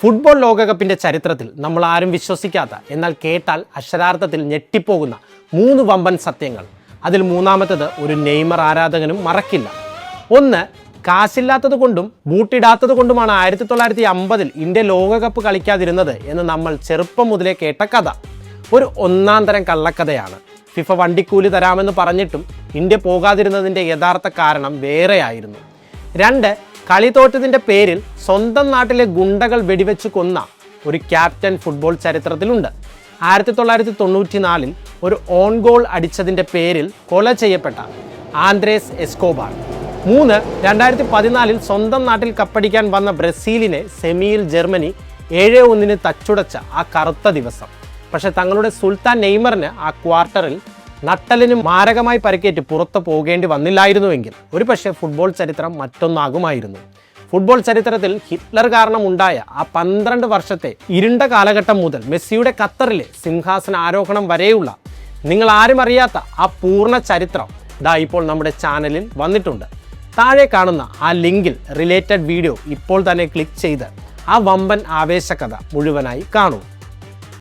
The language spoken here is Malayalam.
ഫുട്ബോൾ ലോകകപ്പിന്റെ ചരിത്രത്തിൽ നമ്മൾ ആരും വിശ്വസിക്കാത്ത എന്നാൽ കേട്ടാൽ അക്ഷരാർത്ഥത്തിൽ ഞെട്ടിപ്പോകുന്ന 3 വമ്പൻ സത്യങ്ങൾ. അതിൽ മൂന്നാമത്തേത് ഒരു നെയ്മർ ആരാധകനും മറക്കില്ല. ഒന്ന്, കാശില്ലാത്തത് കൊണ്ടും ബൂട്ടിടാത്തത് കൊണ്ടുമാണ് 1950 ഇന്ത്യ ലോകകപ്പ് കളിക്കാതിരുന്നത് എന്ന് നമ്മൾ ചെറുപ്പം മുതലേ കേട്ട കഥ. ഒരു ഒന്നാം തരം കള്ളക്കഥയാണ്. ഫിഫ വണ്ടിക്കൂലി തരാമെന്ന് പറഞ്ഞിട്ടും ഇന്ത്യ പോകാതിരുന്നതിൻ്റെ യഥാർത്ഥ കാരണം വേറെയായിരുന്നു. 2, കളി തോറ്റതിൻ്റെ പേരിൽ സ്വന്തം നാട്ടിലെ ഗുണ്ടകൾ വെടിവെച്ച് കൊന്ന ഒരു ക്യാപ്റ്റൻ ഫുട്ബോൾ ചരിത്രത്തിലുണ്ട്. 1994 ഒരു ഓൺ ഗോൾ അടിച്ചതിൻ്റെ പേരിൽ കൊല ചെയ്യപ്പെട്ട ആൻഡ്രേസ് എസ്കോബാർ. 3, 2014 സ്വന്തം നാട്ടിൽ കപ്പടിക്കാൻ വന്ന ബ്രസീലിനെ സെമിയിൽ ജർമ്മനി 7-1 തച്ചുടച്ച ആ കറുത്ത ദിവസം. പക്ഷെ തങ്ങളുടെ സുൽത്താൻ നെയ്മറിന് ആ ക്വാർട്ടറിൽ നട്ടലിന് മാരകമായി പരിക്കേറ്റ് പുറത്തു പോകേണ്ടി വന്നില്ലായിരുന്നുവെങ്കിൽ ഒരുപക്ഷെ ഫുട്ബോൾ ചരിത്രം മറ്റൊന്നാകുമായിരുന്നു. ഫുട്ബോൾ ചരിത്രത്തിൽ ഹിറ്റ്ലർ കാരണം ഉണ്ടായ ആ 12 വർഷത്തെ ഇരുണ്ട കാലഘട്ടം മുതൽ മെസ്സിയുടെ ഖത്തറിലെ സിംഹാസന ആരോഹണം വരെയുള്ള നിങ്ങൾ ആരും അറിയാത്ത ആ പൂർണ്ണ ചരിത്രം ദാ ഇപ്പോൾ നമ്മുടെ ചാനലിൽ വന്നിട്ടുണ്ട്. താഴെ കാണുന്ന ആ ലിങ്കിൽ റിലേറ്റഡ് വീഡിയോ ഇപ്പോൾ തന്നെ ക്ലിക്ക് ചെയ്ത് ആ വമ്പൻ ആവേശകഥ മുഴുവനായി കാണൂ.